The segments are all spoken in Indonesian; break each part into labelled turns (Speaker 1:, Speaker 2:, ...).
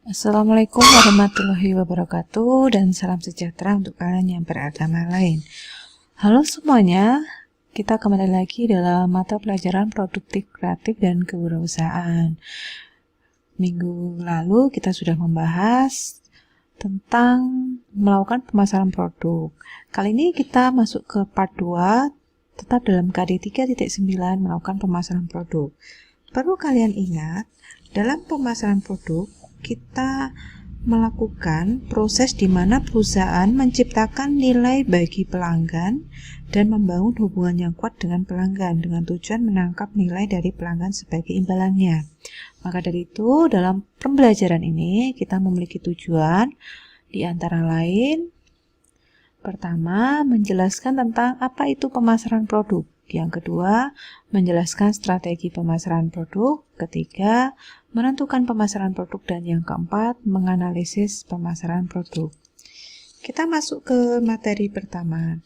Speaker 1: Assalamualaikum warahmatullahi wabarakatuh dan salam sejahtera untuk kalian yang beragama lain. Halo semuanya, kita kembali lagi dalam mata pelajaran produktif kreatif dan kewirausahaan. Minggu lalu kita sudah membahas tentang melakukan pemasaran produk. Kali ini kita masuk ke part 2, tetap dalam KD 3.9 melakukan pemasaran produk. Perlu kalian ingat, dalam pemasaran produk kita melakukan proses di mana perusahaan menciptakan nilai bagi pelanggan dan membangun hubungan yang kuat dengan pelanggan dengan tujuan menangkap nilai dari pelanggan sebagai imbalannya. Maka dari itu, dalam pembelajaran ini kita memiliki tujuan di antara lain, pertama, menjelaskan tentang apa itu pemasaran produk. Yang kedua, menjelaskan strategi pemasaran produk. Ketiga, menentukan pemasaran produk. Dan yang keempat, menganalisis pemasaran produk. Kita masuk ke materi pertama.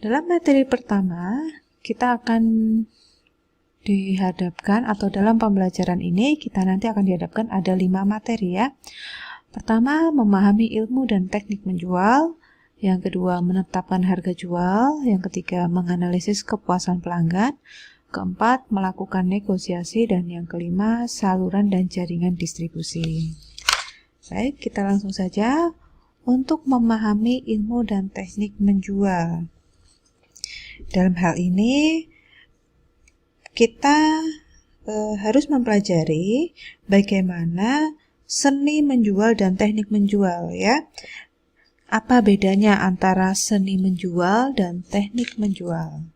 Speaker 1: Dalam materi pertama, kita akan dihadapkan, atau dalam pembelajaran ini, kita nanti akan dihadapkan ada 5 materi ya. Pertama, memahami ilmu dan teknik menjual. Yang kedua, menetapkan harga jual. Yang ketiga, menganalisis kepuasan pelanggan. Keempat, melakukan negosiasi. Dan yang kelima, saluran dan jaringan distribusi. Baik, kita langsung saja untuk memahami ilmu dan teknik menjual. Dalam hal ini, kita harus mempelajari bagaimana seni menjual dan teknik menjual ya. Apa bedanya antara seni menjual dan teknik menjual?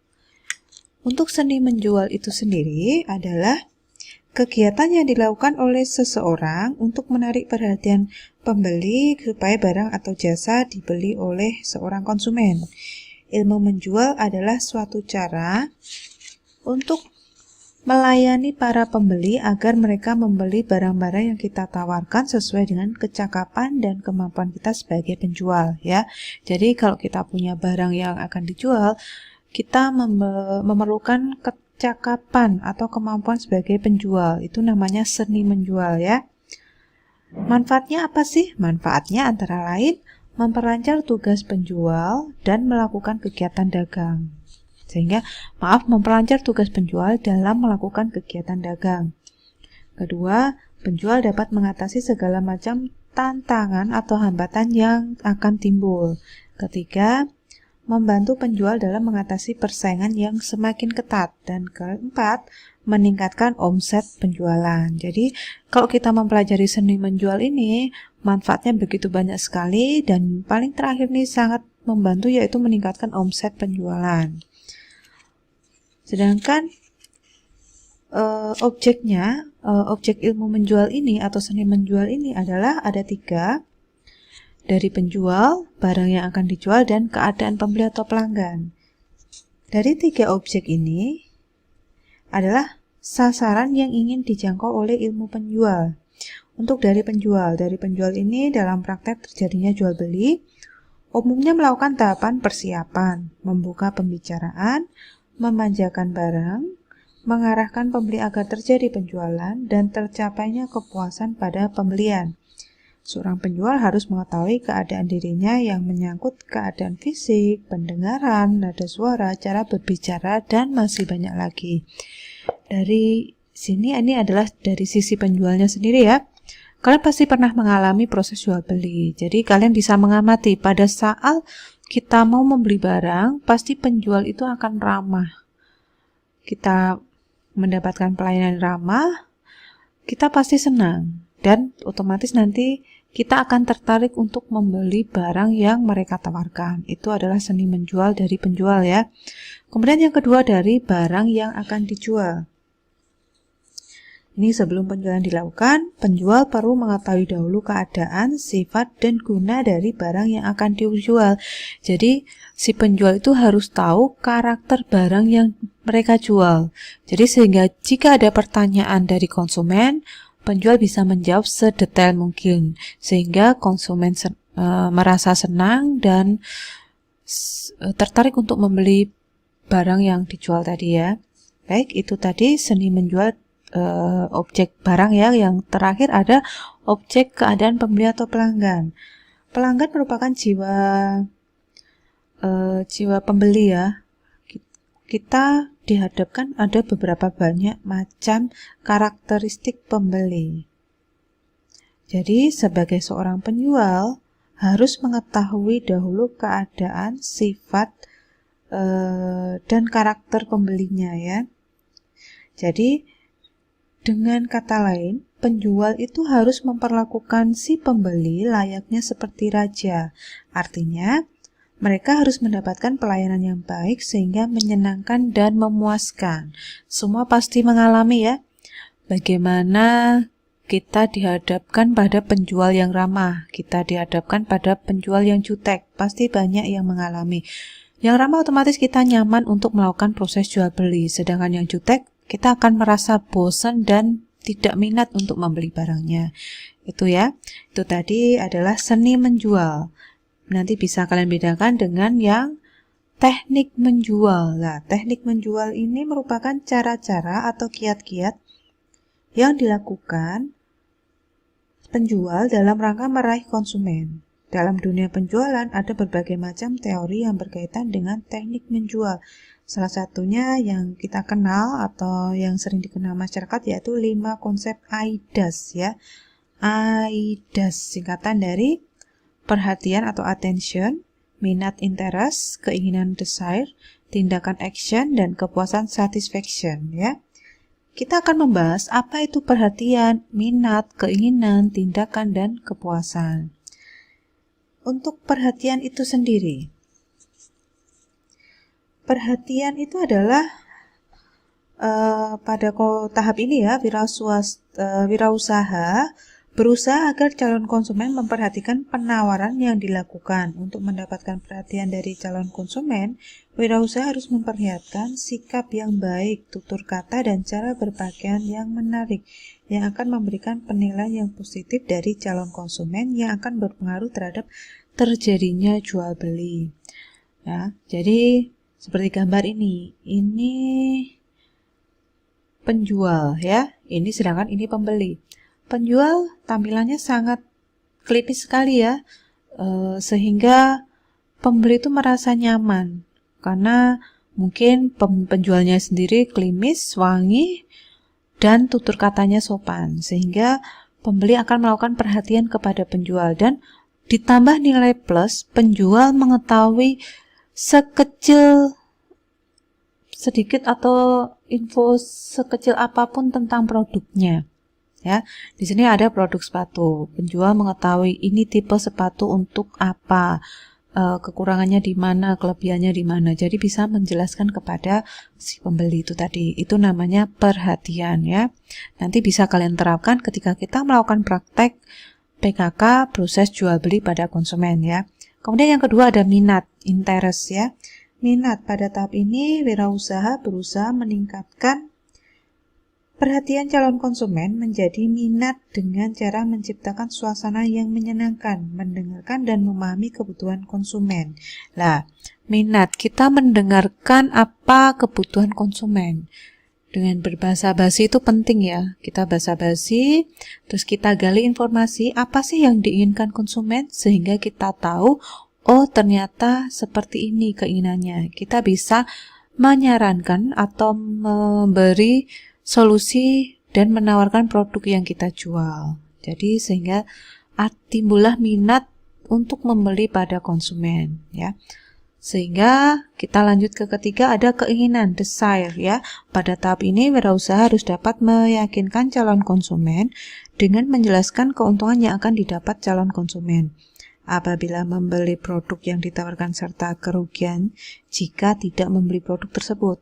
Speaker 1: Untuk seni menjual itu sendiri adalah kegiatan yang dilakukan oleh seseorang untuk menarik perhatian pembeli supaya barang atau jasa dibeli oleh seorang konsumen. Ilmu menjual adalah suatu cara untuk melayani para pembeli agar mereka membeli barang-barang yang kita tawarkan sesuai dengan kecakapan dan kemampuan kita sebagai penjual ya. Jadi kalau kita punya barang yang akan dijual, kita memerlukan kecakapan atau kemampuan sebagai penjual. Itu namanya seni menjual ya. Manfaatnya apa sih? Manfaatnya antara lain memperlancar tugas penjual dan melakukan kegiatan dagang. Memperlancar tugas penjual dalam melakukan kegiatan dagang. Kedua, penjual dapat mengatasi segala macam tantangan atau hambatan yang akan timbul. Ketiga, membantu penjual dalam mengatasi persaingan yang semakin ketat. Dan keempat, meningkatkan omset penjualan. Jadi, kalau kita mempelajari seni menjual ini, manfaatnya begitu banyak sekali dan paling terakhir nih sangat membantu yaitu meningkatkan omset penjualan. Sedangkan objek ilmu menjual ini atau seni menjual ini adalah ada 3, dari penjual, barang yang akan dijual, dan keadaan pembeli atau pelanggan. Dari 3 objek ini adalah sasaran yang ingin dijangkau oleh ilmu penjual. Untuk dari penjual ini dalam praktek terjadinya jual beli, umumnya melakukan tahapan persiapan, membuka pembicaraan, memanjakan barang, mengarahkan pembeli agar terjadi penjualan, dan tercapainya kepuasan pada pembelian. Seorang penjual harus mengetahui keadaan dirinya yang menyangkut keadaan fisik, pendengaran, nada suara, cara berbicara, dan masih banyak lagi. Dari sini ini adalah dari sisi penjualnya sendiri ya. Kalian pasti pernah mengalami proses jual beli. Jadi kalian bisa mengamati pada saat kita mau membeli barang, pasti penjual itu akan ramah. Kita mendapatkan pelayanan ramah, kita pasti senang. Dan otomatis nanti kita akan tertarik untuk membeli barang yang mereka tawarkan. Itu adalah seni menjual dari penjual ya. Kemudian yang kedua dari barang yang akan dijual. Ini sebelum penjualan dilakukan, penjual perlu mengetahui dahulu keadaan, sifat, dan guna dari barang yang akan dijual. Jadi, si penjual itu harus tahu karakter barang yang mereka jual. Jadi, sehingga jika ada pertanyaan dari konsumen, penjual bisa menjawab sedetail mungkin. Sehingga konsumen merasa senang dan tertarik untuk membeli barang yang dijual tadi ya. Baik, itu tadi seni menjual objek barang ya. Yang terakhir ada objek keadaan pembeli atau pelanggan. Pelanggan merupakan jiwa pembeli ya. Kita dihadapkan ada beberapa banyak macam karakteristik pembeli. Jadi sebagai seorang penjual harus mengetahui dahulu keadaan, sifat, dan karakter pembelinya ya. Jadi dengan kata lain, penjual itu harus memperlakukan si pembeli layaknya seperti raja. Artinya, mereka harus mendapatkan pelayanan yang baik sehingga menyenangkan dan memuaskan. Semua pasti mengalami ya, bagaimana kita dihadapkan pada penjual yang ramah, kita dihadapkan pada penjual yang jutek, pasti banyak yang mengalami. Yang ramah otomatis kita nyaman untuk melakukan proses jual beli, sedangkan yang jutek kita akan merasa bosan dan tidak minat untuk membeli barangnya. Itu ya, itu tadi adalah seni menjual. Nanti bisa kalian bedakan dengan yang teknik menjual. Nah, teknik menjual ini merupakan cara-cara atau kiat-kiat yang dilakukan penjual dalam rangka meraih konsumen. Dalam dunia penjualan ada berbagai macam teori yang berkaitan dengan teknik menjual. Salah satunya yang kita kenal atau yang sering dikenal masyarakat yaitu 5 konsep AIDAS ya. AIDAS singkatan dari perhatian atau attention, minat interest, keinginan desire, tindakan action, dan kepuasan satisfaction ya. Kita akan membahas apa itu perhatian, minat, keinginan, tindakan, dan kepuasan. Untuk perhatian itu sendiri, perhatian itu adalah pada tahap ini ya, wirausaha berusaha agar calon konsumen memperhatikan penawaran yang dilakukan. Untuk mendapatkan perhatian dari calon konsumen, wirausaha harus memperlihatkan sikap yang baik, tutur kata, dan cara berpakaian yang menarik, yang akan memberikan penilaian yang positif dari calon konsumen yang akan berpengaruh terhadap terjadinya jual beli. Ya, jadi seperti gambar ini penjual ya, ini sedangkan ini pembeli. Penjual tampilannya sangat klinis sekali ya, sehingga pembeli itu merasa nyaman karena mungkin penjualnya sendiri klimis, wangi, dan tutur katanya sopan, sehingga pembeli akan melakukan perhatian kepada penjual. Dan ditambah nilai plus, penjual mengetahui sedikit atau info sekecil apapun tentang produknya. Ya, di sini ada produk sepatu. Penjual mengetahui ini tipe sepatu untuk apa, kekurangannya di mana, kelebihannya di mana. Jadi bisa menjelaskan kepada si pembeli itu tadi. Itu namanya perhatian ya. Nanti bisa kalian terapkan ketika kita melakukan praktek PKK, proses jual beli pada konsumen ya. Kemudian yang kedua ada minat, interest ya. Minat pada tahap ini wirausaha berusaha meningkatkan perhatian calon konsumen menjadi minat dengan cara menciptakan suasana yang menyenangkan, mendengarkan dan memahami kebutuhan konsumen. Nah, minat, kita mendengarkan apa kebutuhan konsumen. Dengan berbahasa basi itu penting ya. Kita basa-basi, terus kita gali informasi apa sih yang diinginkan konsumen sehingga kita tahu, oh ternyata seperti ini keinginannya. Kita bisa menyarankan atau memberi solusi dan menawarkan produk yang kita jual. Jadi sehingga timbullah minat untuk membeli pada konsumen ya. Sehingga kita lanjut ke ketiga, ada keinginan, desire ya. Pada tahap ini wirausaha harus dapat meyakinkan calon konsumen dengan menjelaskan keuntungan yang akan didapat calon konsumen apabila membeli produk yang ditawarkan serta kerugian jika tidak membeli produk tersebut.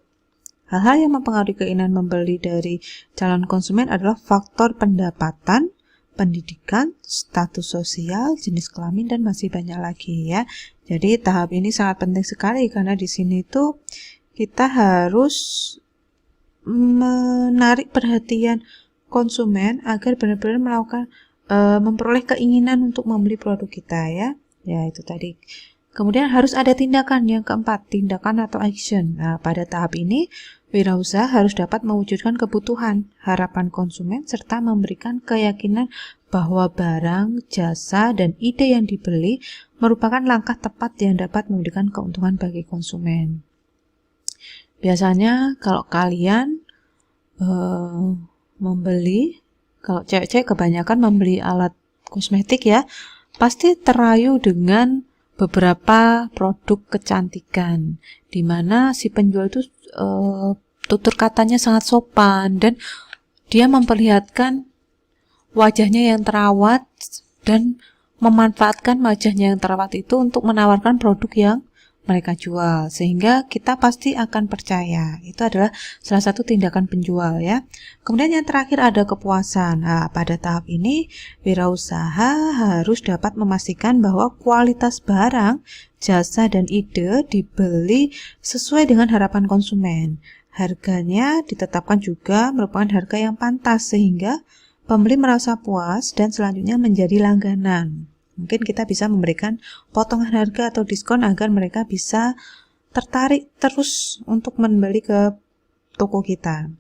Speaker 1: Hal-hal yang mempengaruhi keinginan membeli dari calon konsumen adalah faktor pendapatan, pendidikan, status sosial, jenis kelamin, dan masih banyak lagi ya. Jadi tahap ini sangat penting sekali karena di sini tuh kita harus menarik perhatian konsumen agar benar-benar melakukan memperoleh keinginan untuk membeli produk kita ya. Ya itu tadi. Kemudian harus ada tindakan yang keempat, tindakan atau action. Nah, pada tahap ini Wirausaha harus dapat mewujudkan kebutuhan, harapan konsumen, serta memberikan keyakinan bahwa barang, jasa, dan ide yang dibeli merupakan langkah tepat yang dapat memberikan keuntungan bagi konsumen. Biasanya kalau kalian membeli, kalau cewek-cewek kebanyakan membeli alat kosmetik ya, pasti terayu dengan beberapa produk kecantikan, di mana si penjual itu tutur katanya sangat sopan dan dia memperlihatkan wajahnya yang terawat dan memanfaatkan wajahnya yang terawat itu untuk menawarkan produk yang mereka jual, sehingga kita pasti akan percaya. Itu adalah salah satu tindakan penjual ya. Kemudian yang terakhir ada kepuasan. Nah, pada tahap ini wirausaha harus dapat memastikan bahwa kualitas barang, jasa, dan ide dibeli sesuai dengan harapan konsumen. Harganya ditetapkan juga merupakan harga yang pantas sehingga pembeli merasa puas dan selanjutnya menjadi langganan. Mungkin kita bisa memberikan potongan harga atau diskon agar mereka bisa tertarik terus untuk membeli ke toko kita.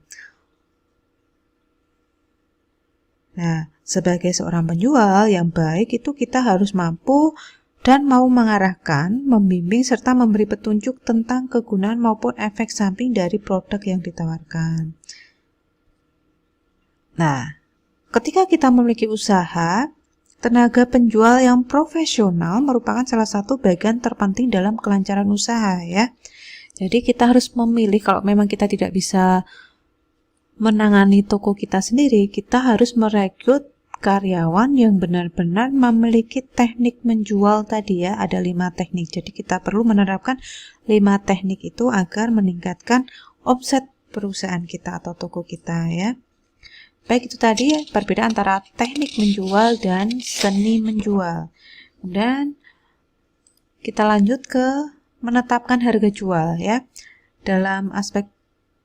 Speaker 1: Nah, sebagai seorang penjual yang baik itu kita harus mampu dan mau mengarahkan, membimbing, serta memberi petunjuk tentang kegunaan maupun efek samping dari produk yang ditawarkan. Nah, ketika kita memiliki usaha, tenaga penjual yang profesional merupakan salah satu bagian terpenting dalam kelancaran usaha ya. Jadi kita harus memilih, kalau memang kita tidak bisa menangani toko kita sendiri, kita harus merekrut karyawan yang benar-benar memiliki teknik menjual tadi ya, ada 5 teknik. Jadi kita perlu menerapkan 5 teknik itu agar meningkatkan omset perusahaan kita atau toko kita ya. Baik, itu tadi perbedaan antara teknik menjual dan seni menjual. Kemudian kita lanjut ke menetapkan harga jual ya. Dalam aspek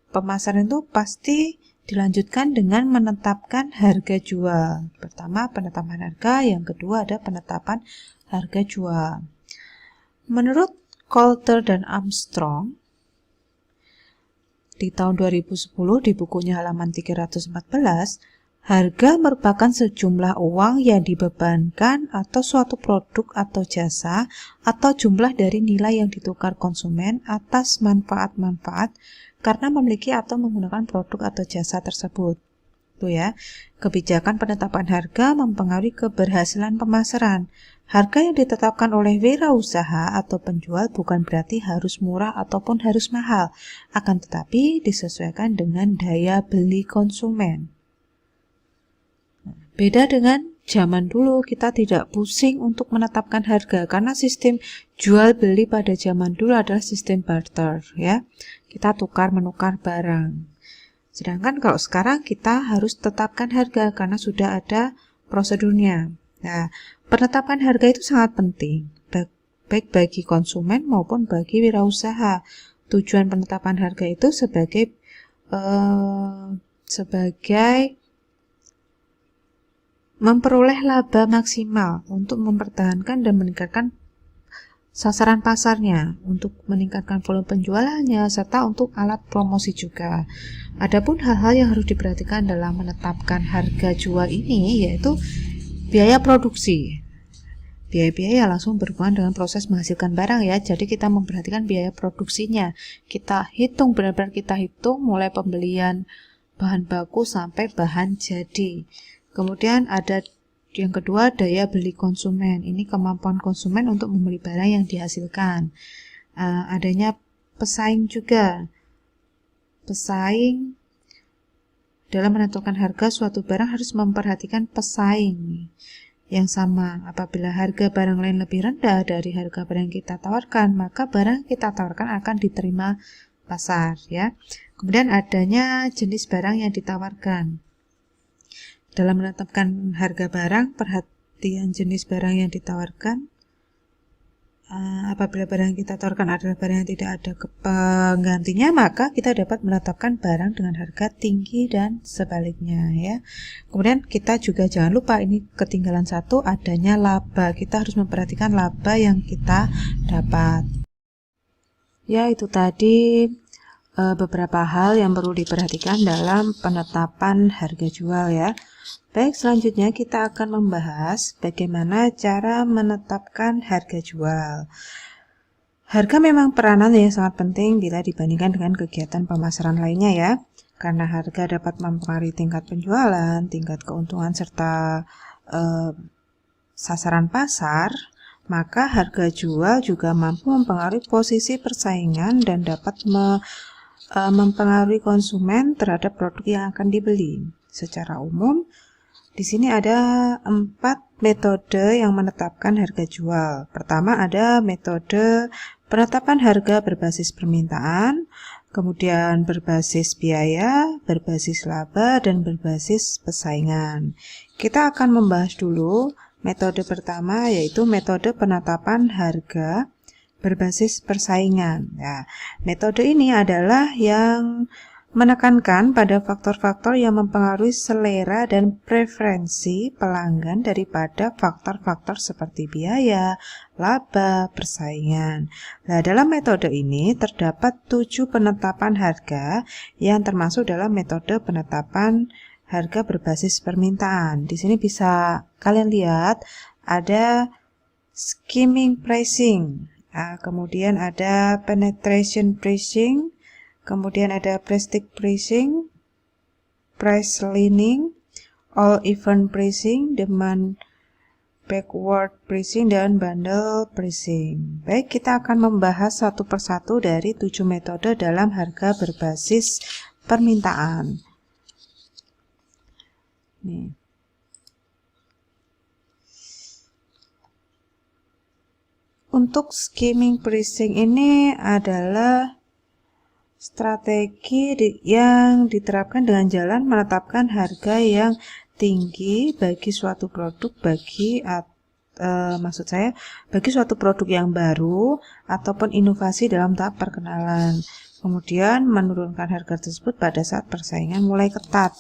Speaker 1: pemasaran itu pasti dilanjutkan dengan menetapkan harga jual. Pertama penetapan harga, yang kedua ada penetapan harga jual. Menurut Coulter dan Armstrong, di tahun 2010 di bukunya halaman 314, harga merupakan sejumlah uang yang dibebankan atau suatu produk atau jasa atau jumlah dari nilai yang ditukar konsumen atas manfaat-manfaat karena memiliki atau menggunakan produk atau jasa tersebut. Itu ya. Kebijakan penetapan harga mempengaruhi keberhasilan pemasaran. Harga yang ditetapkan oleh wirausaha atau penjual bukan berarti harus murah ataupun harus mahal, akan tetapi disesuaikan dengan daya beli konsumen. Beda dengan zaman dulu, kita tidak pusing untuk menetapkan harga karena sistem jual beli pada zaman dulu adalah sistem barter ya. Kita tukar menukar barang. Sedangkan kalau sekarang kita harus tetapkan harga karena sudah ada prosedurnya. Nah, penetapan harga itu sangat penting, baik bagi konsumen maupun bagi wirausaha. Tujuan penetapan harga itu sebagai memperoleh laba maksimal untuk mempertahankan dan meningkatkan sasaran pasarnya, untuk meningkatkan volume penjualannya, serta untuk alat promosi juga. Adapun hal-hal yang harus diperhatikan dalam menetapkan harga jual ini yaitu biaya produksi. Biaya-biaya langsung berhubungan dengan proses menghasilkan barang ya. Jadi kita memperhatikan biaya produksinya. Kita hitung, benar-benar kita hitung mulai pembelian bahan baku sampai bahan jadi. Kemudian ada yang kedua, daya beli konsumen. Ini kemampuan konsumen untuk membeli barang yang dihasilkan. Adanya pesaing juga. Pesaing dalam menentukan harga suatu barang harus memperhatikan pesaing yang sama. Apabila harga barang lain lebih rendah dari harga barang yang kita tawarkan, maka barang yang kita tawarkan akan diterima pasar ya. Kemudian adanya jenis barang yang ditawarkan. Dalam menetapkan harga barang, perhatian jenis barang yang ditawarkan. Apabila barang yang kita tawarkan adalah barang yang tidak ada penggantinya, maka kita dapat menetapkan barang dengan harga tinggi dan sebaliknya ya. Kemudian kita juga jangan lupa, ini ketinggalan satu, adanya laba. Kita harus memperhatikan laba yang kita dapat. Ya, itu tadi beberapa hal yang perlu diperhatikan dalam penetapan harga jual ya. Baik, selanjutnya kita akan membahas bagaimana cara menetapkan harga jual. Harga memang peranan yang sangat penting bila dibandingkan dengan kegiatan pemasaran lainnya ya, karena harga dapat mempengaruhi tingkat penjualan, tingkat keuntungan, serta sasaran pasar. Maka harga jual juga mampu mempengaruhi posisi persaingan dan dapat mempengaruhi konsumen terhadap produk yang akan dibeli. Secara umum, di sini ada 4 metode yang menetapkan harga jual. Pertama ada metode penetapan harga berbasis permintaan, kemudian berbasis biaya, berbasis laba, dan berbasis persaingan. Kita akan membahas dulu metode pertama, yaitu metode penetapan harga berbasis persaingan. Ya, metode ini adalah yang menekankan pada faktor-faktor yang mempengaruhi selera dan preferensi pelanggan daripada faktor-faktor seperti biaya, laba, persaingan. Nah, dalam metode ini terdapat 7 penetapan harga yang termasuk dalam metode penetapan harga berbasis permintaan. Di sini bisa kalian lihat ada skimming pricing, kemudian ada penetration pricing, kemudian ada prestige pricing, price lining, all event pricing, demand backward pricing, dan bundle pricing. Baik, kita akan membahas satu persatu dari 7 metode dalam harga berbasis permintaan. Nih. Untuk skimming pricing ini adalah strategi yang diterapkan dengan jalan menetapkan harga yang tinggi bagi suatu produk bagi suatu produk yang baru ataupun inovasi dalam tahap perkenalan. Kemudian menurunkan harga tersebut pada saat persaingan mulai ketat.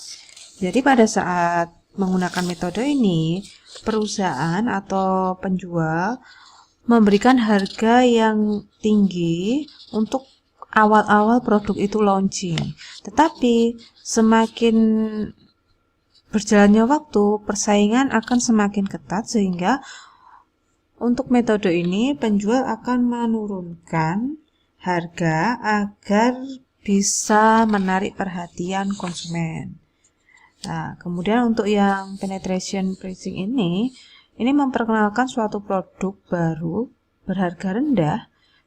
Speaker 1: Jadi pada saat menggunakan metode ini, perusahaan atau penjual memberikan harga yang tinggi untuk awal-awal produk itu launching. Tetapi semakin berjalannya waktu, persaingan akan semakin ketat, sehingga untuk metode ini penjual akan menurunkan harga agar bisa menarik perhatian konsumen. Nah, kemudian untuk yang penetration pricing ini memperkenalkan suatu produk baru berharga rendah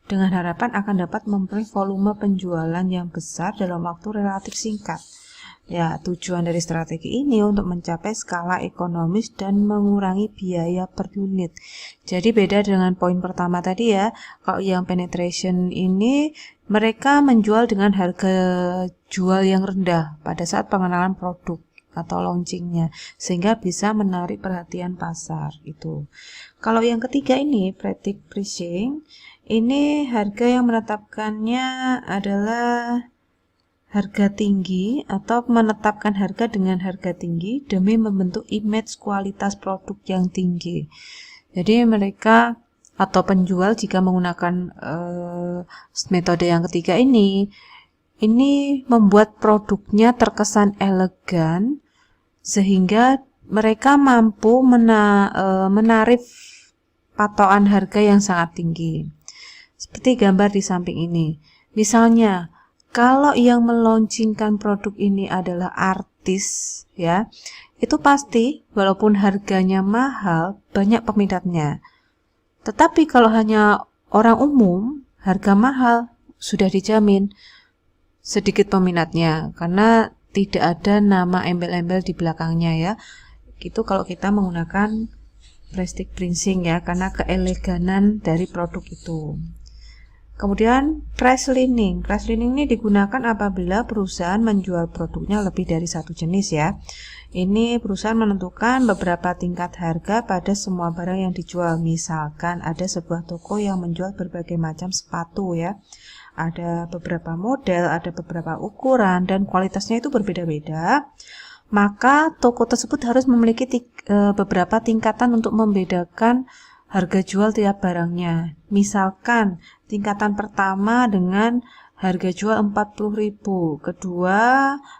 Speaker 1: dengan harapan akan dapat memperoleh volume penjualan yang besar dalam waktu relatif singkat. Ya, tujuan dari strategi ini untuk mencapai skala ekonomis dan mengurangi biaya per unit. Jadi beda dengan poin pertama tadi ya, kalau yang penetration ini mereka menjual dengan harga jual yang rendah pada saat pengenalan produk atau launchingnya, sehingga bisa menarik perhatian pasar itu. Kalau yang ketiga ini prestige pricing, ini harga yang menetapkannya adalah harga tinggi atau menetapkan harga dengan harga tinggi demi membentuk image kualitas produk yang tinggi. Jadi mereka atau penjual jika menggunakan metode yang ketiga ini membuat produknya terkesan elegan sehingga mereka mampu menarik patokan harga yang sangat tinggi. Seperti gambar di samping ini. Misalnya, kalau yang meluncurkan produk ini adalah artis ya, itu pasti walaupun harganya mahal, banyak peminatnya. Tetapi kalau hanya orang umum, harga mahal sudah dijamin sedikit peminatnya karena tidak ada nama embel-embel di belakangnya ya. Itu kalau kita menggunakan prestige pricing ya, karena keeleganan dari produk itu. Kemudian price lining. Price lining ini digunakan apabila perusahaan menjual produknya lebih dari satu jenis ya. Ini perusahaan menentukan beberapa tingkat harga pada semua barang yang dijual. Misalkan ada sebuah toko yang menjual berbagai macam sepatu ya. Ada beberapa model, ada beberapa ukuran, dan kualitasnya itu berbeda-beda. Maka toko tersebut harus memiliki beberapa tingkatan untuk membedakan harga jual tiap barangnya. Misalkan tingkatan pertama dengan harga jual 40.000, kedua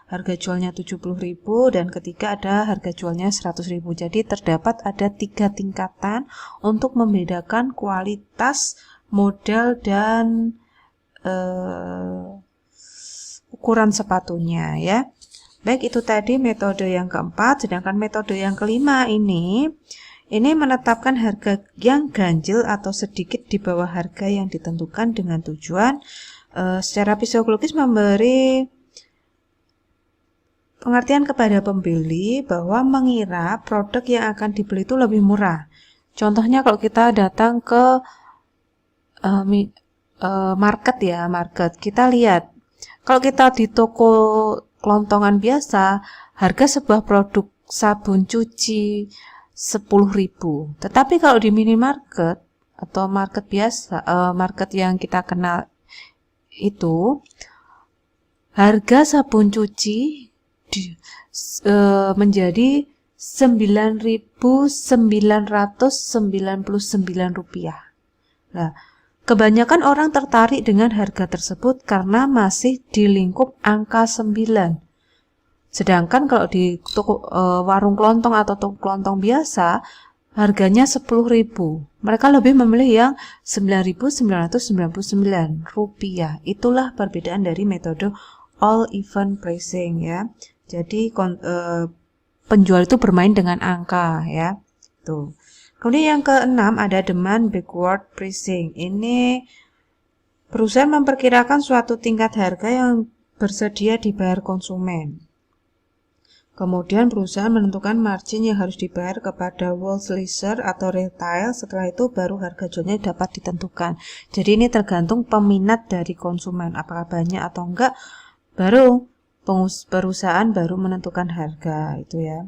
Speaker 1: harga jualnya 70.000, dan ketiga ada harga jualnya 100.000. Jadi terdapat ada 3 tingkatan untuk membedakan kualitas, model, dan ukuran sepatunya ya. Baik, itu tadi metode yang keempat. Sedangkan metode yang kelima ini menetapkan harga yang ganjil atau sedikit di bawah harga yang ditentukan dengan tujuan secara psikologis memberi pengertian kepada pembeli bahwa mengira produk yang akan dibeli itu lebih murah. Contohnya kalau kita datang ke market ya, kita lihat kalau kita di toko kelontongan biasa, harga sebuah produk sabun cuci 10.000. Tetapi kalau di minimarket atau market biasa, market yang kita kenal itu, harga sabun cuci menjadi 9.999 rupiah. Nah, kebanyakan orang tertarik dengan harga tersebut karena masih di lingkup angka 9. Sedangkan kalau di toko warung kelontong atau toko kelontong biasa, harganya 10.000. Mereka lebih memilih yang 9.999 rupiah. Itulah perbedaan dari metode all event pricing ya. Jadi penjual itu bermain dengan angka ya. Tuh. Kemudian yang keenam ada demand backward pricing. Ini perusahaan memperkirakan suatu tingkat harga yang bersedia dibayar konsumen. Kemudian perusahaan menentukan margin yang harus dibayar kepada wholesaler atau retail. Setelah itu baru harga jualnya dapat ditentukan. Jadi ini tergantung peminat dari konsumen, apakah banyak atau enggak, baru perusahaan baru menentukan harga itu ya.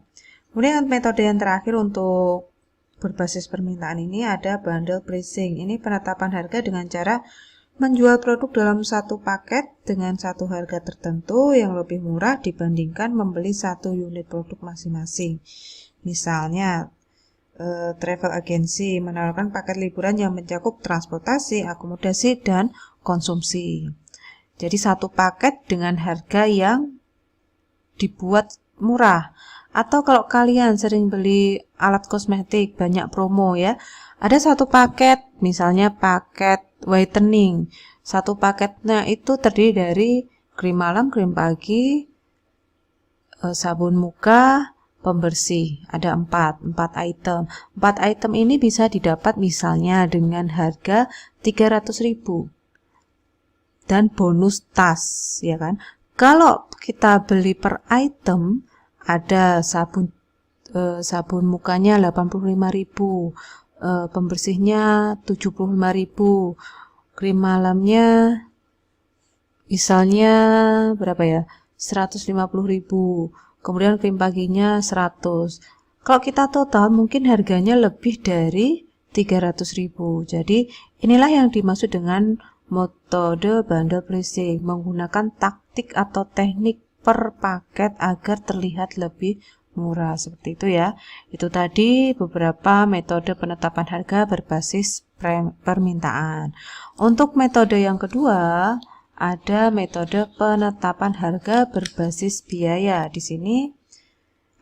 Speaker 1: Kemudian metode yang terakhir untuk berbasis permintaan ini ada bundle pricing. Ini penetapan harga dengan cara menjual produk dalam satu paket dengan satu harga tertentu yang lebih murah dibandingkan membeli satu unit produk masing-masing. Misalnya, travel agency menawarkan paket liburan yang mencakup transportasi, akomodasi, dan konsumsi. Jadi satu paket dengan harga yang dibuat murah. Atau kalau kalian sering beli alat kosmetik, banyak promo ya. Ada satu paket, misalnya paket whitening. Satu paketnya itu terdiri dari krim malam, krim pagi, sabun muka, pembersih. Ada 4 item. 4 item ini bisa didapat misalnya dengan harga 300.000. Dan bonus tas, ya kan? Kalau kita beli per item, ada sabun mukanya 85.000, pembersihnya 75.000, krim malamnya misalnya berapa ya, 150.000, kemudian krim paginya 100. Kalau kita total mungkin harganya lebih dari 300.000. Jadi inilah yang dimaksud dengan metode bundle pricing, menggunakan taktik atau teknik per paket agar terlihat lebih murah, seperti itu ya. Itu tadi beberapa metode penetapan harga berbasis permintaan. Untuk metode yang kedua, ada metode penetapan harga berbasis biaya. Di sini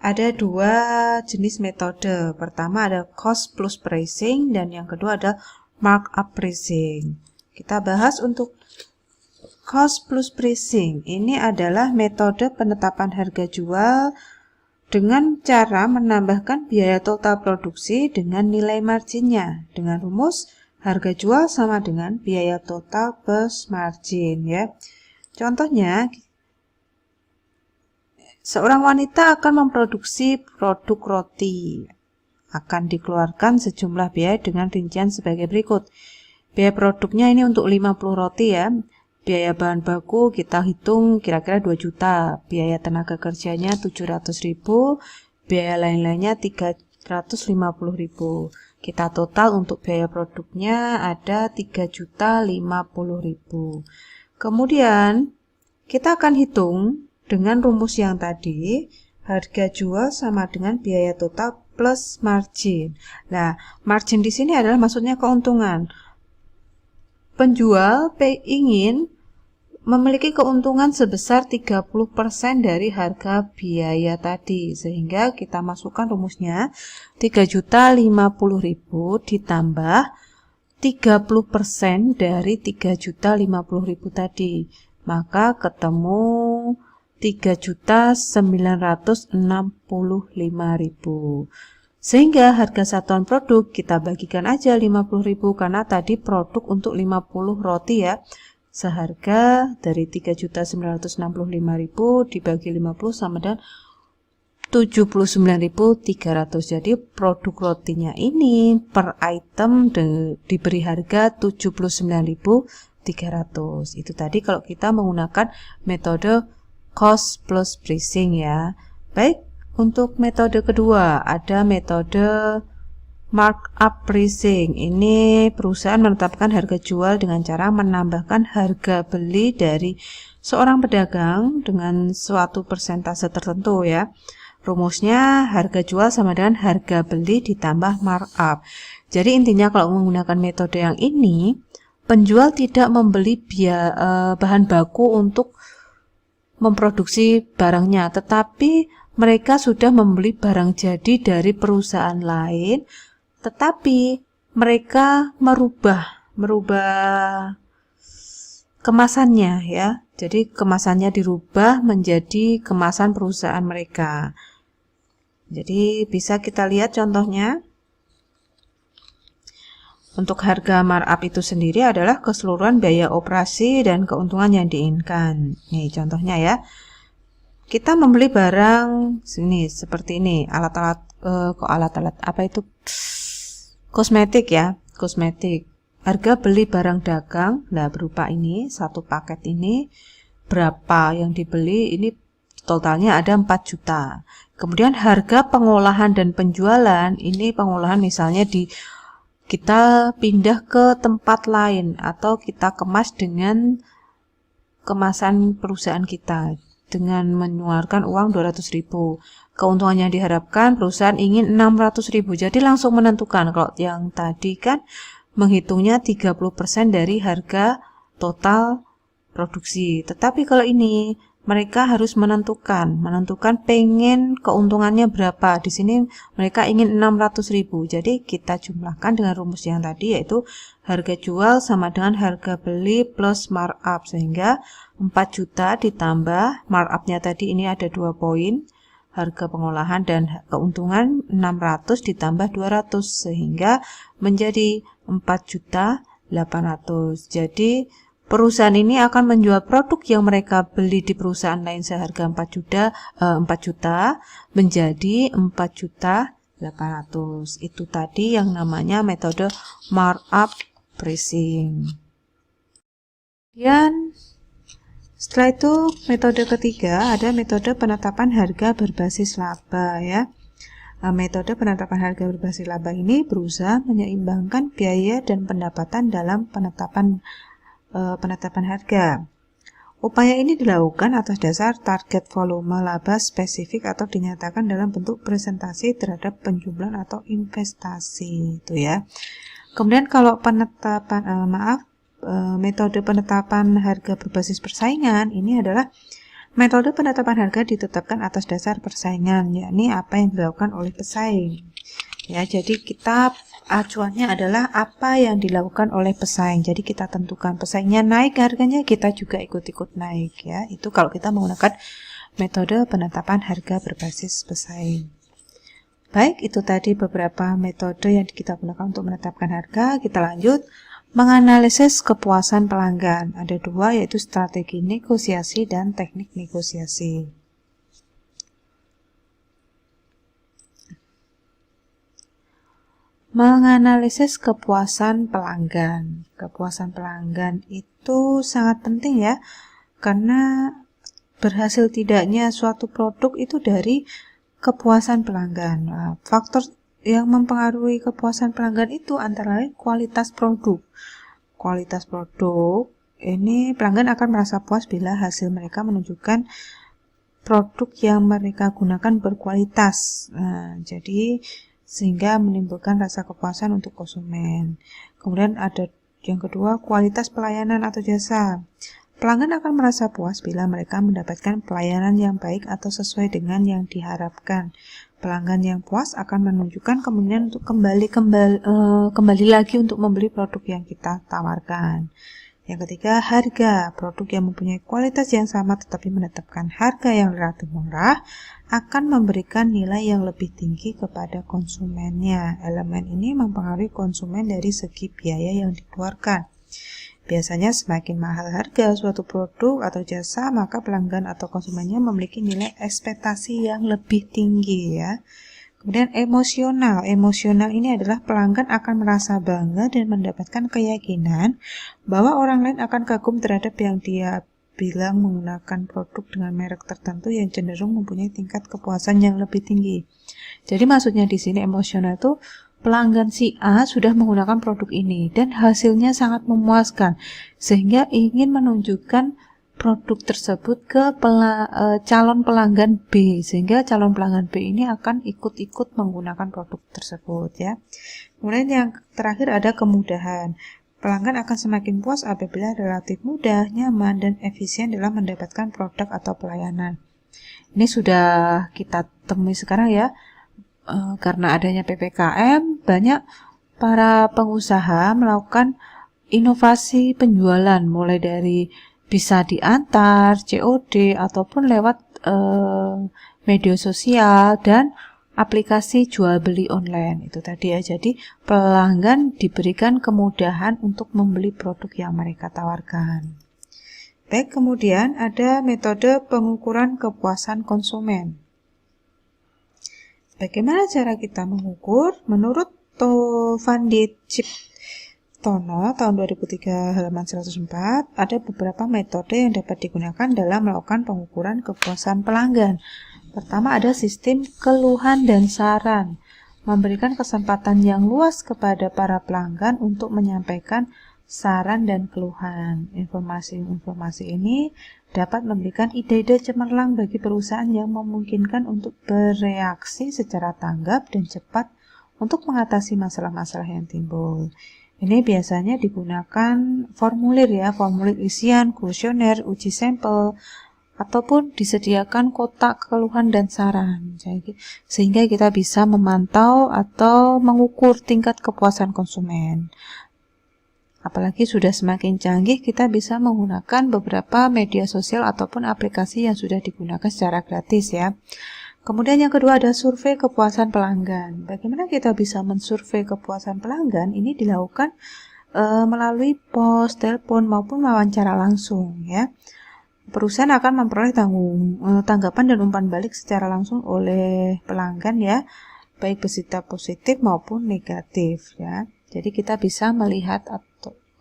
Speaker 1: ada 2 jenis metode. Pertama ada cost plus pricing dan yang kedua ada markup pricing. Kita bahas untuk cost plus pricing. Ini adalah metode penetapan harga jual dengan cara menambahkan biaya total produksi dengan nilai marginnya. Dengan rumus harga jual sama dengan biaya total plus margin ya. Contohnya, seorang wanita akan memproduksi produk roti. Akan dikeluarkan sejumlah biaya dengan rincian sebagai berikut. Biaya produknya ini untuk 50 roti ya. Biaya bahan baku kita hitung kira-kira 2 juta. Biaya tenaga kerjanya 700.000. Biaya lain-lainnya 350.000. Kita total untuk biaya produknya ada 3.050.000. Kemudian kita akan hitung dengan rumus yang tadi. Harga jual sama dengan biaya total plus margin. Nah, margin di sini adalah maksudnya keuntungan. Penjual ingin memiliki keuntungan sebesar 30% dari harga biaya tadi. Sehingga kita masukkan rumusnya 3.050.000 ditambah 30% dari 3.050.000 tadi. Maka ketemu 3.965.000. Sehingga harga satuan produk kita bagikan aja 50.000 karena tadi produk untuk 50 roti ya. Seharga dari 3.965.000 dibagi 50 sama dengan 79.300. Jadi produk rotinya ini per item diberi harga 79.300. Itu tadi kalau kita menggunakan metode cost plus pricing ya. Baik, untuk metode kedua ada metode markup pricing. Ini perusahaan menetapkan harga jual dengan cara menambahkan harga beli dari seorang pedagang dengan suatu persentase tertentu ya. Rumusnya harga jual sama dengan harga beli ditambah markup. Jadi intinya kalau menggunakan metode yang ini, penjual tidak membeli bahan baku untuk memproduksi barangnya, tetapi mereka sudah membeli barang jadi dari perusahaan lain, tetapi mereka merubah kemasannya ya. Jadi kemasannya dirubah menjadi kemasan perusahaan mereka. Jadi bisa kita lihat contohnya. Untuk harga markup itu sendiri adalah keseluruhan biaya operasi dan keuntungan yang diinginkan. Nih contohnya ya. Kita membeli barang sini seperti ini, alat-alat apa itu? Kosmetik ya, kosmetik. Harga beli barang dagang, nah berupa ini, satu paket ini berapa yang dibeli, ini totalnya ada 4 juta. Kemudian harga pengolahan dan penjualan, ini pengolahan misalnya kita pindah ke tempat lain atau kita kemas dengan kemasan perusahaan kita dengan mengeluarkan uang 200.000. Keuntungan yang diharapkan perusahaan ingin 600.000. Jadi langsung menentukan. Kalau yang tadi kan menghitungnya 30% dari harga total produksi. Tetapi kalau ini mereka harus menentukan pengen keuntungannya berapa. Di sini mereka ingin 600.000. Jadi kita jumlahkan dengan rumus yang tadi, yaitu harga jual sama dengan harga beli plus markup, sehingga 4 juta ditambah markupnya tadi, ini ada 2 poin, harga pengolahan dan keuntungan 600 ditambah 200, sehingga menjadi 4.800.000. Jadi perusahaan ini akan menjual produk yang mereka beli di perusahaan lain seharga 4 juta menjadi 4.800.000. Itu tadi yang namanya metode markup pricing. Kemudian setelah itu metode ketiga ada metode penetapan harga berbasis laba ya. Metode penetapan harga berbasis laba ini berusaha menyeimbangkan biaya dan pendapatan dalam penetapan harga. Upaya ini dilakukan atas dasar target volume laba spesifik atau dinyatakan dalam bentuk presentasi terhadap penjumlahan atau investasi itu ya. Kemudian kalau metode penetapan harga berbasis persaingan ini adalah metode penetapan harga ditetapkan atas dasar persaingan, yakni apa yang dilakukan oleh pesaing. Ya, jadi kita acuannya adalah apa yang dilakukan oleh pesaing. Jadi kita tentukan pesaingnya naik harganya, kita juga ikut-ikut naik ya. Itu kalau kita menggunakan metode penetapan harga berbasis pesaing. Baik, itu tadi beberapa metode yang kita gunakan untuk menetapkan harga. Kita lanjut menganalisis kepuasan pelanggan. Ada 2, yaitu strategi negosiasi dan teknik negosiasi. Menganalisis kepuasan pelanggan. Kepuasan pelanggan itu sangat penting ya, karena berhasil tidaknya suatu produk itu dari kepuasan pelanggan. Nah, faktor yang mempengaruhi kepuasan pelanggan itu antara lain kualitas produk. Kualitas produk ini pelanggan akan merasa puas bila hasil mereka menunjukkan produk yang mereka gunakan berkualitas. Nah, jadi sehingga menimbulkan rasa kepuasan untuk konsumen. Kemudian ada yang kedua, kualitas pelayanan atau jasa. Pelanggan akan merasa puas bila mereka mendapatkan pelayanan yang baik atau sesuai dengan yang diharapkan. Pelanggan yang puas akan menunjukkan kemungkinan untuk kembali lagi untuk membeli produk yang kita tawarkan. Yang ketiga, harga. Produk yang mempunyai kualitas yang sama tetapi menetapkan harga yang relatif murah akan memberikan nilai yang lebih tinggi kepada konsumennya. Elemen ini mempengaruhi konsumen dari segi biaya yang dikeluarkan. Biasanya semakin mahal harga suatu produk atau jasa, maka pelanggan atau konsumennya memiliki nilai ekspektasi yang lebih tinggi ya. Kemudian emosional. Emosional ini adalah pelanggan akan merasa bangga dan mendapatkan keyakinan bahwa orang lain akan kagum terhadap yang dia bilang menggunakan produk dengan merek tertentu yang cenderung mempunyai tingkat kepuasan yang lebih tinggi. Jadi maksudnya di sini emosional itu pelanggan si A sudah menggunakan produk ini dan hasilnya sangat memuaskan sehingga ingin menunjukkan produk tersebut ke calon pelanggan B, sehingga calon pelanggan B ini akan ikut-ikut menggunakan produk tersebut ya. Kemudian yang terakhir ada kemudahan. Pelanggan akan semakin puas apabila relatif mudah, nyaman, dan efisien dalam mendapatkan produk atau pelayanan. Ini sudah kita temui sekarang ya. Karena adanya PPKM, banyak para pengusaha melakukan inovasi penjualan, mulai dari bisa diantar, COD, ataupun lewat media sosial dan aplikasi jual beli online. Itu tadi ya, jadi pelanggan diberikan kemudahan untuk membeli produk yang mereka tawarkan. Baik, kemudian ada metode pengukuran kepuasan konsumen. Bagaimana cara kita mengukur? Menurut Van Ciptono tahun 2003 halaman 104, ada beberapa metode yang dapat digunakan dalam melakukan pengukuran kepuasan pelanggan. Pertama ada sistem keluhan dan saran, memberikan kesempatan yang luas kepada para pelanggan untuk menyampaikan saran dan keluhan. Informasi ini dapat memberikan ide-ide cemerlang bagi perusahaan yang memungkinkan untuk bereaksi secara tanggap dan cepat untuk mengatasi masalah-masalah yang timbul. Ini biasanya digunakan formulir ya, formulir isian, kuesioner, uji sampel, ataupun disediakan kotak keluhan dan saran. Sehingga kita bisa memantau atau mengukur tingkat kepuasan konsumen. Apalagi sudah semakin canggih, kita bisa menggunakan beberapa media sosial ataupun aplikasi yang sudah digunakan secara gratis ya. Kemudian yang kedua ada survei kepuasan pelanggan. Bagaimana kita bisa mensurvei kepuasan pelanggan? Ini dilakukan melalui pos, telepon maupun wawancara langsung ya. Perusahaan akan memperoleh tanggapan dan umpan balik secara langsung oleh pelanggan ya, baik bersifat positif maupun negatif ya. Jadi kita bisa melihat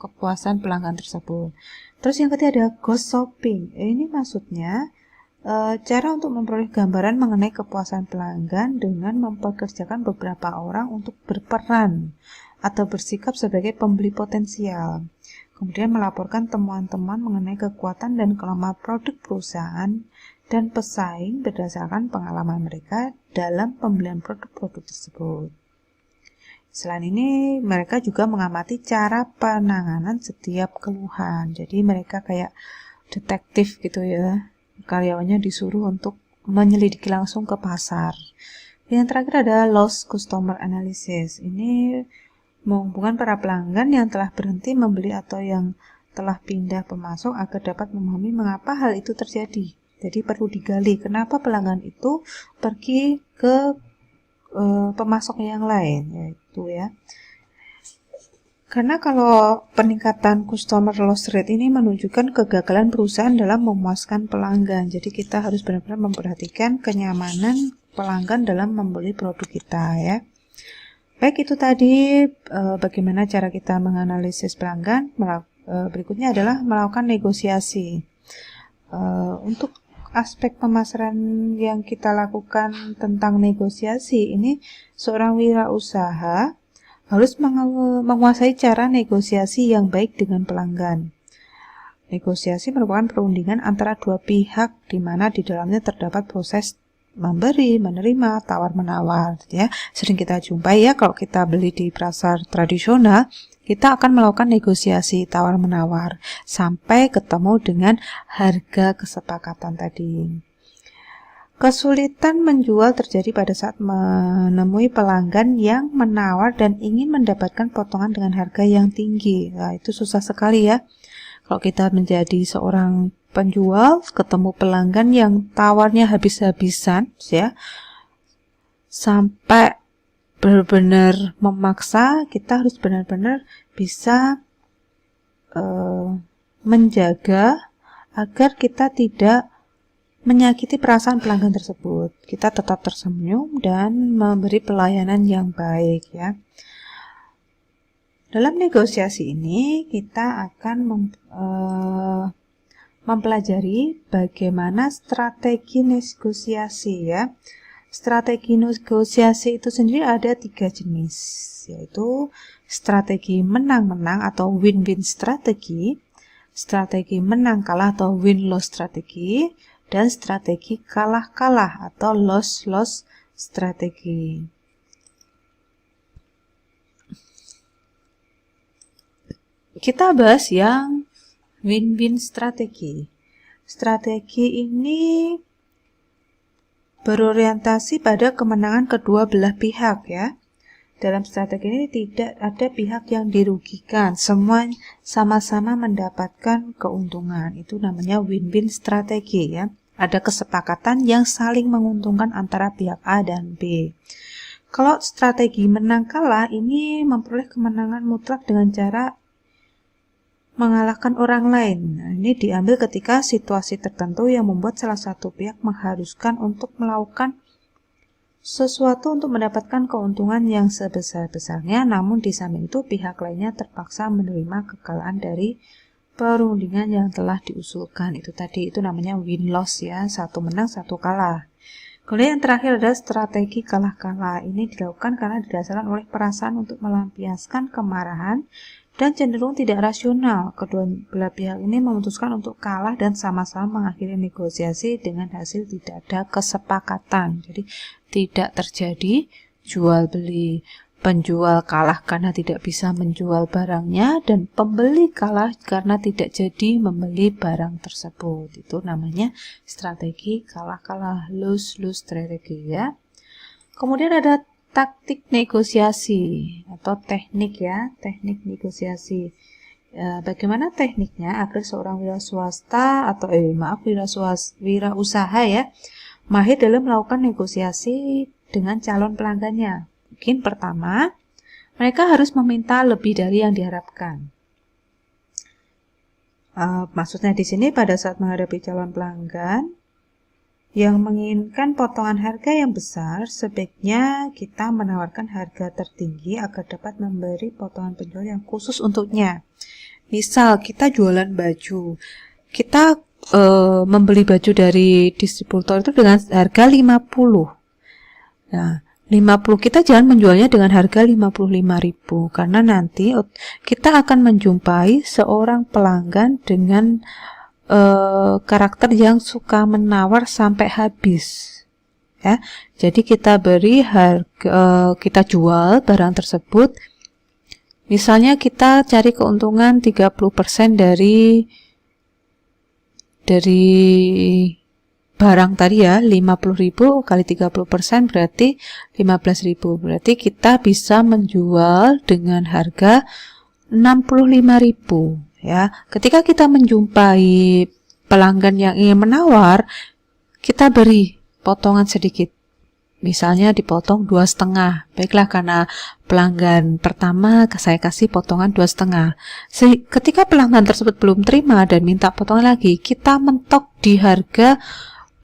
Speaker 1: kepuasan pelanggan tersebut. Terus yang ketiga ada ghost shopping. Ini maksudnya cara untuk memperoleh gambaran mengenai kepuasan pelanggan dengan mempekerjakan beberapa orang untuk berperan atau bersikap sebagai pembeli potensial. Kemudian melaporkan temuan-temuan mengenai kekuatan dan kelemahan produk perusahaan dan pesaing berdasarkan pengalaman mereka dalam pembelian produk-produk tersebut. Selain ini, mereka juga mengamati cara penanganan setiap keluhan. Jadi mereka kayak detektif gitu ya. Karyawannya disuruh untuk menyelidiki langsung ke pasar. Yang terakhir ada lost customer analysis. Ini menghubungkan para pelanggan yang telah berhenti membeli atau yang telah pindah pemasok agar dapat memahami mengapa hal itu terjadi. Jadi perlu digali kenapa pelanggan itu pergi ke pemasok yang lain, yaitu ya. Karena kalau peningkatan customer loss rate ini menunjukkan kegagalan perusahaan dalam memuaskan pelanggan. Jadi kita harus benar-benar memperhatikan kenyamanan pelanggan dalam membeli produk kita ya. Baik, itu tadi bagaimana cara kita menganalisis pelanggan. Berikutnya adalah melakukan negosiasi. Untuk aspek pemasaran yang kita lakukan tentang negosiasi ini, seorang wirausaha harus menguasai cara negosiasi yang baik dengan pelanggan. Negosiasi merupakan perundingan antara dua pihak di mana di dalamnya terdapat proses memberi, menerima, tawar-menawar ya. Sering kita jumpai ya kalau kita beli di pasar tradisional, kita akan melakukan negosiasi tawar-menawar sampai ketemu dengan harga kesepakatan tadi. Kesulitan menjual terjadi pada saat menemui pelanggan yang menawar dan ingin mendapatkan potongan dengan harga yang tinggi. Nah, itu susah sekali ya. Kalau kita menjadi seorang penjual, ketemu pelanggan yang tawarnya habis-habisan, ya, sampai benar-benar memaksa, kita harus benar-benar bisa menjaga agar kita tidak menyakiti perasaan pelanggan tersebut. Kita tetap tersenyum dan memberi pelayanan yang baik, ya. Dalam negosiasi ini kita akan mempelajari bagaimana strategi negosiasi, ya. Strategi negosiasi itu sendiri ada 3 jenis, yaitu strategi menang-menang atau win-win strategi, strategi menang-kalah atau win-loss strategi, dan strategi kalah-kalah atau loss-loss strategi. Kita bahas yang win-win strategi. Strategi ini berorientasi pada kemenangan kedua belah pihak, ya. Dalam strategi ini tidak ada pihak yang dirugikan, semua sama-sama mendapatkan keuntungan. Itu namanya win-win strategi, ya. Ada kesepakatan yang saling menguntungkan antara pihak A dan B. Kalau strategi menang kalah ini memperoleh kemenangan mutlak dengan cara mengalahkan orang lain. Nah, ini diambil ketika situasi tertentu yang membuat salah satu pihak mengharuskan untuk melakukan sesuatu untuk mendapatkan keuntungan yang sebesar-besarnya, namun di samping itu pihak lainnya terpaksa menerima kekalahan dari perundingan yang telah diusulkan. Itu tadi, itu namanya win-loss, ya, satu menang satu kalah. Kemudian yang terakhir adalah strategi kalah-kalah. Ini dilakukan karena didasarkan oleh perasaan untuk melampiaskan kemarahan dan cenderung tidak rasional. Kedua belah pihak ini memutuskan untuk kalah dan sama-sama mengakhiri negosiasi dengan hasil tidak ada kesepakatan. Jadi tidak terjadi jual beli. Penjual kalah karena tidak bisa menjual barangnya dan pembeli kalah karena tidak jadi membeli barang tersebut. Itu namanya strategi kalah-kalah, lose-lose strategi, ya. Kemudian ada taktik negosiasi atau teknik, ya, teknik negosiasi. Bagaimana tekniknya agar seorang wira usaha, ya, mahir dalam melakukan negosiasi dengan calon pelanggannya. Mungkin pertama, mereka harus meminta lebih dari yang diharapkan. Maksudnya di sini pada saat menghadapi calon pelanggan yang menginginkan potongan harga yang besar, sebaiknya kita menawarkan harga tertinggi agar dapat memberi potongan penjual yang khusus untuknya. Misal kita jualan baju, kita membeli baju dari distributor itu dengan harga 50. Nah, 50 kita jangan menjualnya dengan harga 55.000 karena nanti kita akan menjumpai seorang pelanggan dengan karakter yang suka menawar sampai habis, ya. Jadi kita beri harga, kita jual barang tersebut, misalnya kita cari keuntungan 30% dari barang tadi, ya, 50.000 kali 30% berarti 15.000. Berarti kita bisa menjual dengan harga 65.000, ya. Ketika kita menjumpai pelanggan yang ingin menawar, kita beri potongan sedikit. Misalnya dipotong 2,5. Baiklah, karena pelanggan pertama saya kasih potongan 2,5. Ketika pelanggan tersebut belum terima dan minta potongan lagi, kita mentok di harga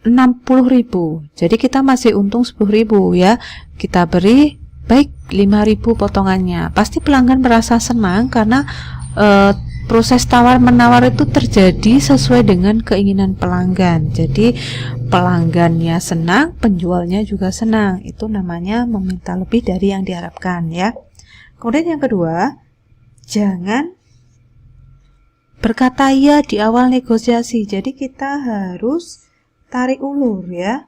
Speaker 1: 60.000. Jadi kita masih untung 10.000, ya. Kita beri baik 5.000 potongannya. Pasti pelanggan merasa senang karena proses tawar-menawar itu terjadi sesuai dengan keinginan pelanggan. Jadi pelanggannya senang, penjualnya juga senang. Itu namanya meminta lebih dari yang diharapkan, ya. Kemudian yang kedua, jangan berkata ya di awal negosiasi. Jadi kita harus tarik ulur, ya.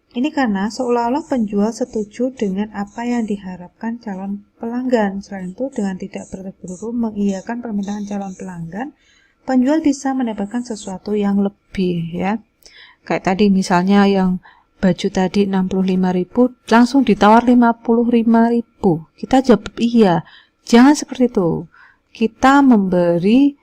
Speaker 1: Ini karena seolah-olah penjual setuju dengan apa yang diharapkan calon pelanggan. Selain itu, dengan tidak terburu-buru mengiyakan permintaan calon pelanggan, penjual bisa mendapatkan sesuatu yang lebih, ya. Kayak tadi misalnya yang baju tadi 65.000 langsung ditawar 55.000. Kita jawab iya. Jangan seperti itu. Kita memberi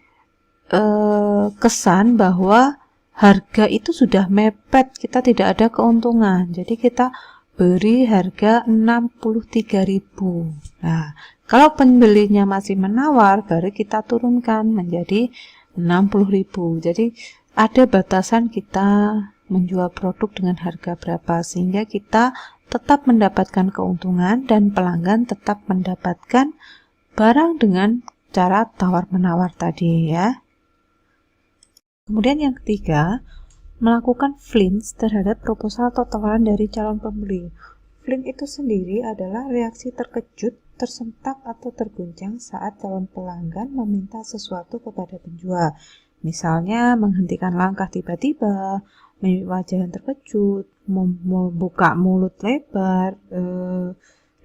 Speaker 1: kesan bahwa harga itu sudah mepet, kita tidak ada keuntungan. Jadi kita beri harga 63.000. Nah, kalau pembelinya masih menawar, baru kita turunkan menjadi 60.000. Jadi ada batasan kita menjual produk dengan harga berapa, sehingga kita tetap mendapatkan keuntungan dan pelanggan tetap mendapatkan barang dengan cara tawar-menawar tadi, ya. Kemudian yang ketiga, melakukan flinch terhadap proposal atau tawaran dari calon pembeli. Flinch itu sendiri adalah reaksi terkejut, tersentak, atau terguncang saat calon pelanggan meminta sesuatu kepada penjual. Misalnya menghentikan langkah tiba-tiba, wajah yang terkejut, membuka mulut lebar,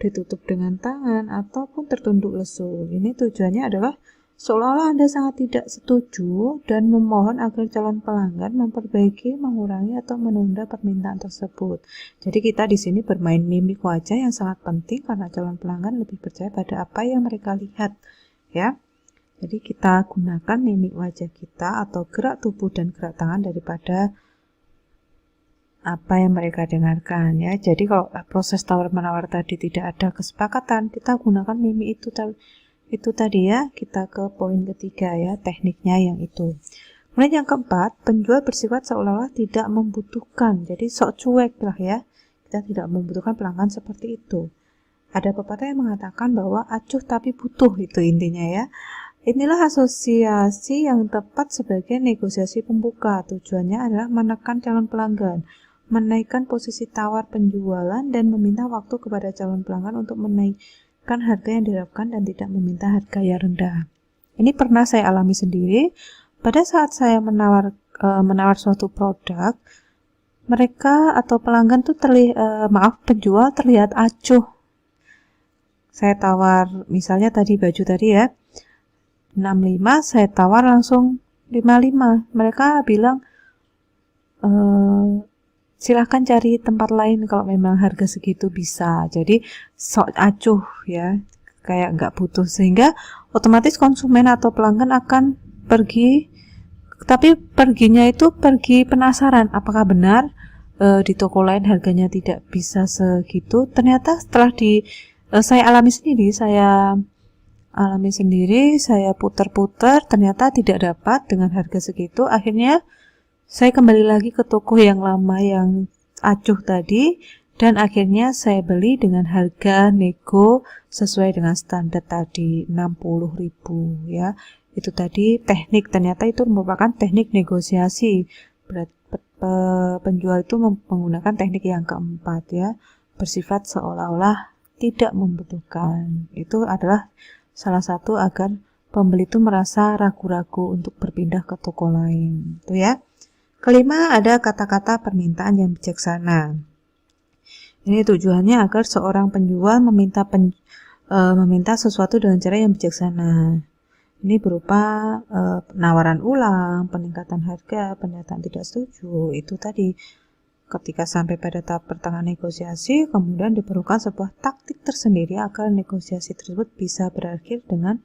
Speaker 1: ditutup dengan tangan, ataupun tertunduk lesu. Ini tujuannya adalah seolah-olah Anda sangat tidak setuju dan memohon agar calon pelanggan memperbaiki, mengurangi, atau menunda permintaan tersebut. Jadi kita di sini bermain mimik wajah yang sangat penting karena calon pelanggan lebih percaya pada apa yang mereka lihat, ya. Jadi kita gunakan mimik wajah kita atau gerak tubuh dan gerak tangan daripada apa yang mereka dengarkan, ya. Jadi kalau proses tawar-menawar tadi tidak ada kesepakatan, kita gunakan mimik itu tadi, ya. Kita ke poin ketiga, ya, tekniknya yang itu. Kemudian yang keempat, penjual bersifat seolah-olah tidak membutuhkan, jadi sok cuek lah, ya. Kita tidak membutuhkan pelanggan seperti itu. Ada pepatah yang mengatakan bahwa acuh tapi butuh, itu intinya, ya. Inilah asosiasi yang tepat sebagai negosiasi pembuka. Tujuannya adalah menekan calon pelanggan, menaikkan posisi tawar penjualan, dan meminta waktu kepada calon pelanggan untuk menaikkan harga yang diharapkan dan tidak meminta harga yang rendah. Ini pernah saya alami sendiri. Pada saat saya menawar suatu produk, mereka atau pelanggan tuh penjual terlihat acuh. Saya tawar misalnya tadi baju tadi, ya, 65, saya tawar langsung 55. Mereka bilang silahkan cari tempat lain kalau memang harga segitu bisa. Jadi sok acuh, ya, kayak nggak butuh, sehingga otomatis konsumen atau pelanggan akan pergi, tapi perginya itu pergi penasaran apakah benar di toko lain harganya tidak bisa segitu. Ternyata setelah saya alami sendiri, saya putar-putar, ternyata tidak dapat dengan harga segitu. Akhirnya saya kembali lagi ke toko yang lama yang acuh tadi, dan akhirnya saya beli dengan harga nego sesuai dengan standar tadi, 60.000, ya. Itu tadi teknik, ternyata itu merupakan teknik negosiasi. Penjual itu menggunakan teknik yang keempat, ya, bersifat seolah-olah tidak membutuhkan. Itu adalah salah satu agar pembeli itu merasa ragu-ragu untuk berpindah ke toko lain, itu, ya. Kelima, ada kata-kata permintaan yang bijaksana. Ini tujuannya agar seorang penjual meminta sesuatu dengan cara yang bijaksana. Ini berupa penawaran ulang, peningkatan harga, pernyataan tidak setuju. Itu tadi, ketika sampai pada tahap pertengahan negosiasi, kemudian diperlukan sebuah taktik tersendiri agar negosiasi tersebut bisa berakhir dengan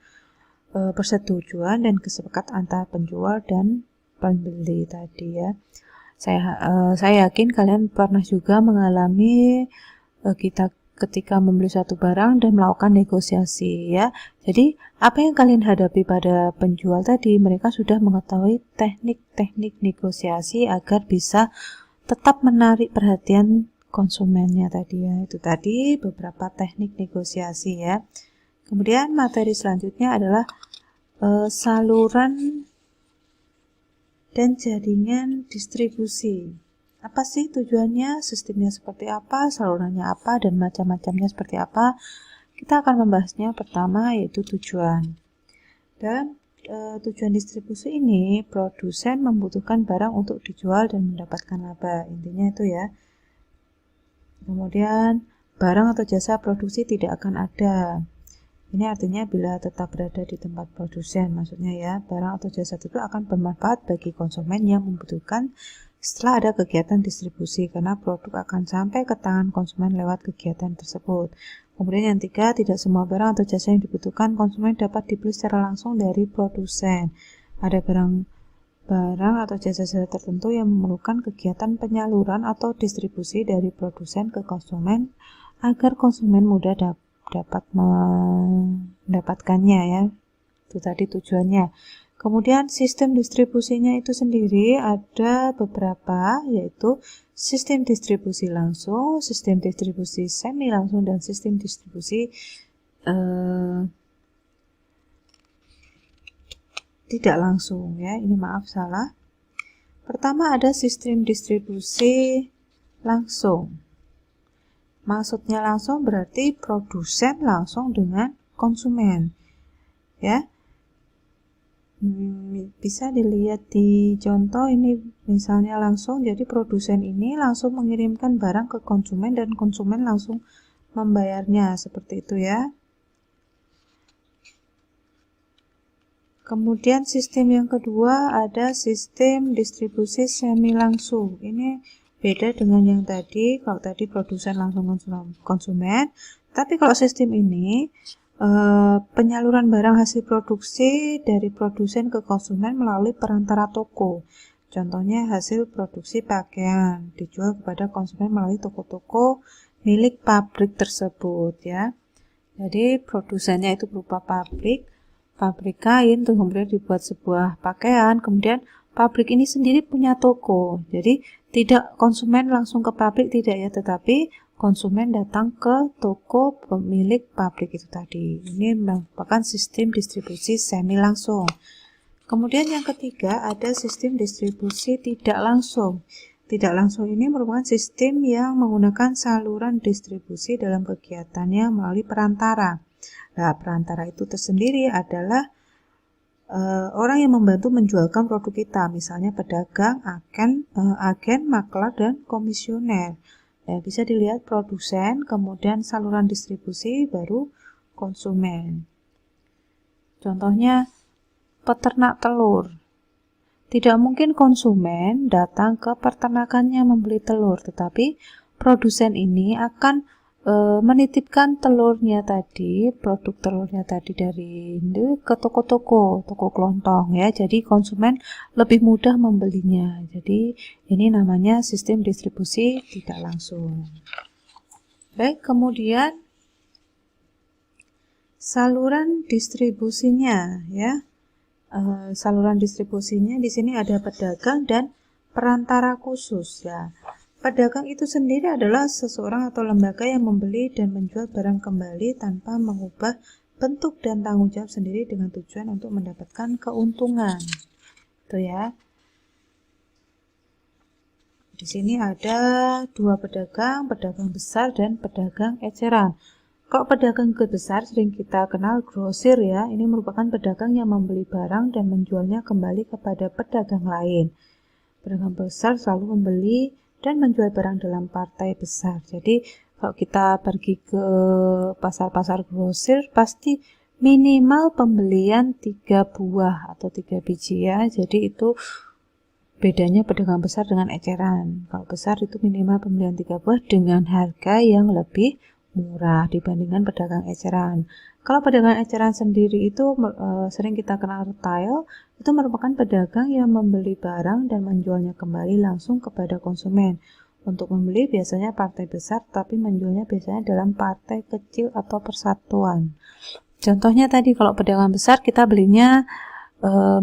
Speaker 1: persetujuan dan kesepakatan antara penjual dan pembeli tadi, ya. Saya yakin kalian pernah juga mengalami kita ketika membeli suatu barang dan melakukan negosiasi, ya. Jadi apa yang kalian hadapi pada penjual tadi, mereka sudah mengetahui teknik-teknik negosiasi agar bisa tetap menarik perhatian konsumennya tadi, ya. Itu tadi beberapa teknik negosiasi, ya. Kemudian materi selanjutnya adalah saluran dan jaringan distribusi. Apa sih tujuannya, sistemnya seperti apa, salurannya apa, dan macam-macamnya seperti apa? Kita akan membahasnya. Pertama yaitu tujuan. Dan tujuan distribusi ini, produsen membutuhkan barang untuk dijual dan mendapatkan laba. Intinya itu, ya. Kemudian barang atau jasa produksi tidak akan ada. Ini artinya bila tetap berada di tempat produsen, maksudnya ya, barang atau jasa itu akan bermanfaat bagi konsumen yang membutuhkan setelah ada kegiatan distribusi, karena produk akan sampai ke tangan konsumen lewat kegiatan tersebut. Kemudian yang ketiga, tidak semua barang atau jasa yang dibutuhkan konsumen dapat dibeli secara langsung dari produsen. Ada barang atau jasa tertentu yang memerlukan kegiatan penyaluran atau distribusi dari produsen ke konsumen agar konsumen mudah dapat mendapatkannya ya. Itu tadi tujuannya. Kemudian sistem distribusinya itu sendiri ada beberapa, yaitu sistem distribusi langsung, sistem distribusi semi langsung, dan sistem distribusi tidak langsung ya. Ini maaf salah. Pertama ada sistem distribusi langsung. Maksudnya langsung berarti produsen langsung dengan konsumen ya. Bisa dilihat di contoh ini, misalnya langsung, jadi produsen ini langsung mengirimkan barang ke konsumen dan konsumen langsung membayarnya, seperti itu ya. Kemudian sistem yang kedua ada sistem distribusi semi langsung. Ini beda dengan yang tadi. Kalau tadi produsen langsung konsumen, tapi kalau sistem ini penyaluran barang hasil produksi dari produsen ke konsumen melalui perantara toko. Contohnya hasil produksi pakaian dijual kepada konsumen melalui toko-toko milik pabrik tersebut ya. Jadi produsennya itu berupa pabrik kain, terus kemudian dibuat sebuah pakaian, kemudian pabrik ini sendiri punya toko. Jadi tidak konsumen langsung ke pabrik, tidak ya, tetapi konsumen datang ke toko pemilik pabrik itu tadi. Ini merupakan sistem distribusi semi langsung. Kemudian yang ketiga ada sistem distribusi tidak langsung. Tidak langsung ini merupakan sistem yang menggunakan saluran distribusi dalam kegiatannya melalui perantara. Nah, perantara itu tersendiri adalah orang yang membantu menjualkan produk kita, misalnya pedagang, agen, maklar, dan komisioner. Ya, bisa dilihat produsen, kemudian saluran distribusi, baru konsumen. Contohnya peternak telur. Tidak mungkin konsumen datang ke peternakannya membeli telur, tetapi produsen ini akan menitipkan telurnya tadi, produk telurnya tadi dari ini ke toko kelontong ya. Jadi konsumen lebih mudah membelinya. Jadi ini namanya sistem distribusi tidak langsung. Baik, kemudian saluran distribusinya ya. Saluran distribusinya di sini ada pedagang dan perantara khusus ya. Pedagang itu sendiri adalah seseorang atau lembaga yang membeli dan menjual barang kembali tanpa mengubah bentuk dan tanggung jawab sendiri dengan tujuan untuk mendapatkan keuntungan. Itu ya. Di sini ada dua pedagang besar dan pedagang eceran. Kalau pedagang besar sering kita kenal grosir ya. Ini merupakan pedagang yang membeli barang dan menjualnya kembali kepada pedagang lain. Pedagang besar selalu membeli dan menjual barang dalam partai besar. Jadi kalau kita pergi ke pasar-pasar grosir pasti minimal pembelian 3 buah atau 3 biji ya. Jadi itu bedanya pedagang besar dengan eceran. Kalau besar itu minimal pembelian 3 buah dengan harga yang lebih murah dibandingkan pedagang eceran. Kalau pedagang eceran sendiri itu sering kita kenal retail, itu merupakan pedagang yang membeli barang dan menjualnya kembali langsung kepada konsumen. Untuk membeli biasanya partai besar, tapi menjualnya biasanya dalam partai kecil atau persatuan. Contohnya tadi kalau pedagang besar kita belinya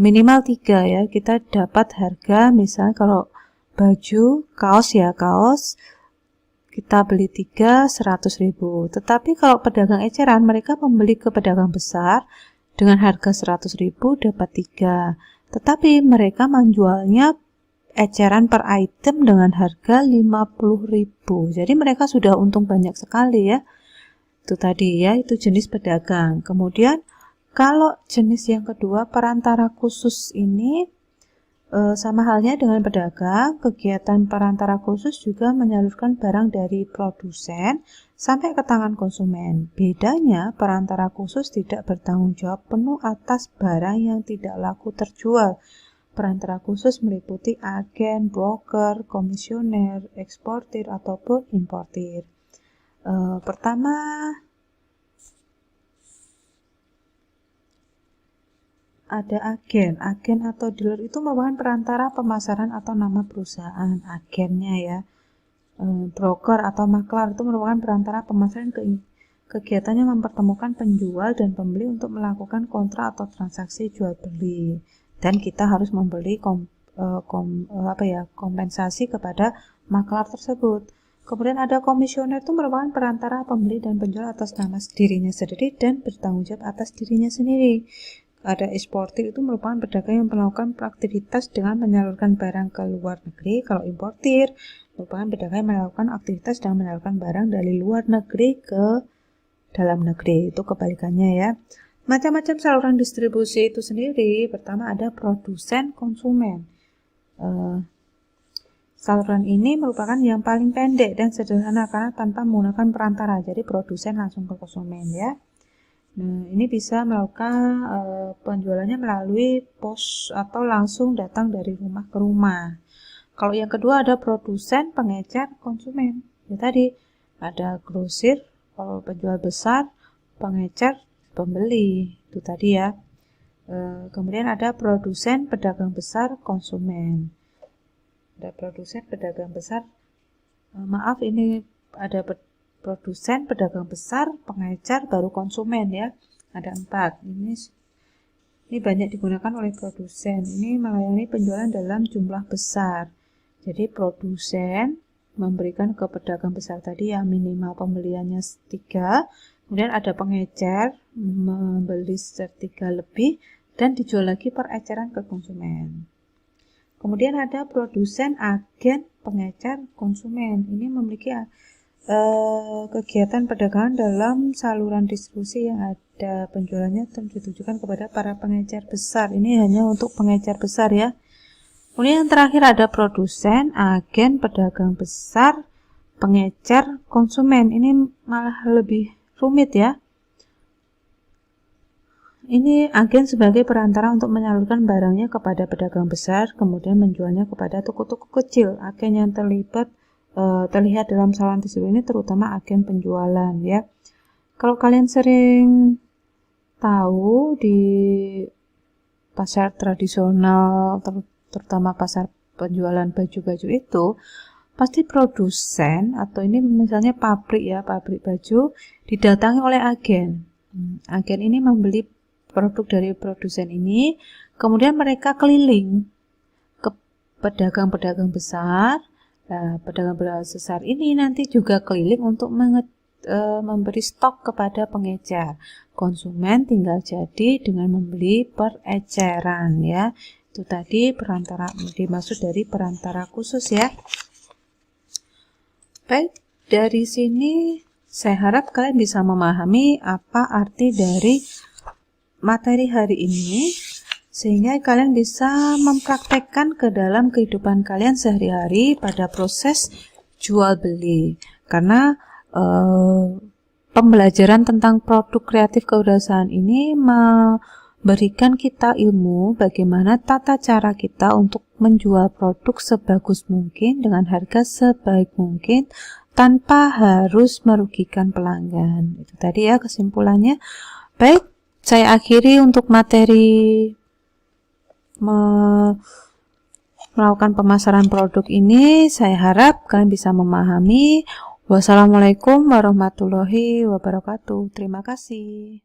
Speaker 1: minimal 3 ya. Kita dapat harga misalnya kalau baju, kaos kita beli 3 100.000. Tetapi kalau pedagang eceran mereka membeli ke pedagang besar dengan harga 100.000 dapat 3. Tetapi mereka menjualnya eceran per item dengan harga 50.000. Jadi mereka sudah untung banyak sekali ya. Itu tadi ya, itu jenis pedagang. Kemudian kalau jenis yang kedua perantara khusus ini Sama halnya dengan pedagang, kegiatan perantara khusus juga menyalurkan barang dari produsen sampai ke tangan konsumen. Bedanya, perantara khusus tidak bertanggung jawab penuh atas barang yang tidak laku terjual. Perantara khusus meliputi agen, broker, komisioner, eksportir, ataupun importir. Pertama, ada agen. Agen atau dealer itu merupakan perantara pemasaran atau nama perusahaan. Agennya ya. Broker atau maklar itu merupakan perantara pemasaran kegiatannya mempertemukan penjual dan pembeli untuk melakukan kontrak atau transaksi jual beli. Dan kita harus membeli kompensasi kepada maklar tersebut. Kemudian ada komisioner itu merupakan perantara pembeli dan penjual atas nama dirinya sendiri dan bertanggung jawab atas dirinya sendiri. Ada eksportir itu merupakan pedagang yang melakukan aktivitas dengan menyalurkan barang ke luar negeri. Kalau importir merupakan pedagang yang melakukan aktivitas dengan menyalurkan barang dari luar negeri ke dalam negeri. Itu kebalikannya ya. Macam-macam saluran distribusi itu sendiri. Pertama ada produsen konsumen. Saluran ini merupakan yang paling pendek dan sederhana karena tanpa menggunakan perantara. Jadi produsen langsung ke konsumen ya. Nah, ini bisa melakukan penjualannya melalui pos atau langsung datang dari rumah ke rumah. Kalau yang kedua ada produsen, pengecer, konsumen. Ya tadi ada grosir, kalau penjual besar, pengecer, pembeli. Itu tadi ya. Kemudian ada produsen, pedagang besar, konsumen. Ada produsen, pedagang besar. Maaf, ini ada produsen, pedagang besar, pengecer, baru konsumen ya. Ada 4. Ini banyak digunakan oleh produsen. Ini melayani penjualan dalam jumlah besar. Jadi produsen memberikan ke pedagang besar tadi yang minimal pembeliannya 3. Kemudian ada pengecer membeli 3 lebih dan dijual lagi per eceran ke konsumen. Kemudian ada produsen, agen, pengecer, konsumen. Ini memiliki kegiatan perdagangan dalam saluran distribusi yang ada penjualannya ditujukan kepada para pengecer besar. Ini hanya untuk pengecer besar ya. Kemudian yang terakhir ada produsen, agen, pedagang besar, pengecer, konsumen. Ini malah lebih rumit ya. Ini agen sebagai perantara untuk menyalurkan barangnya kepada pedagang besar, kemudian menjualnya kepada toko-toko kecil. Agen yang terlihat dalam saluran distribusi ini terutama agen penjualan ya. Kalau kalian sering tahu di pasar tradisional, terutama pasar penjualan baju-baju itu, pasti produsen atau ini misalnya pabrik ya, pabrik baju didatangi oleh agen. Agen ini membeli produk dari produsen ini, kemudian mereka keliling ke pedagang-pedagang besar. Nah, pedagang besar ini nanti juga keliling untuk memberi stok kepada pengecer. Konsumen tinggal jadi dengan membeli per eceran ya. Itu tadi perantara, dimaksud dari perantara khusus ya. Baik, dari sini saya harap kalian bisa memahami apa arti dari materi hari ini, sehingga kalian bisa mempraktekkan ke dalam kehidupan kalian sehari-hari pada proses jual beli. Karena pembelajaran tentang produk kreatif kewirausahaan ini memberikan kita ilmu bagaimana tata cara kita untuk menjual produk sebagus mungkin dengan harga sebaik mungkin tanpa harus merugikan pelanggan. Itu tadi ya kesimpulannya. Baik, saya akhiri untuk materi melakukan pemasaran produk ini. Saya harap kalian bisa memahami. Wassalamualaikum warahmatullahi wabarakatuh. Terima kasih.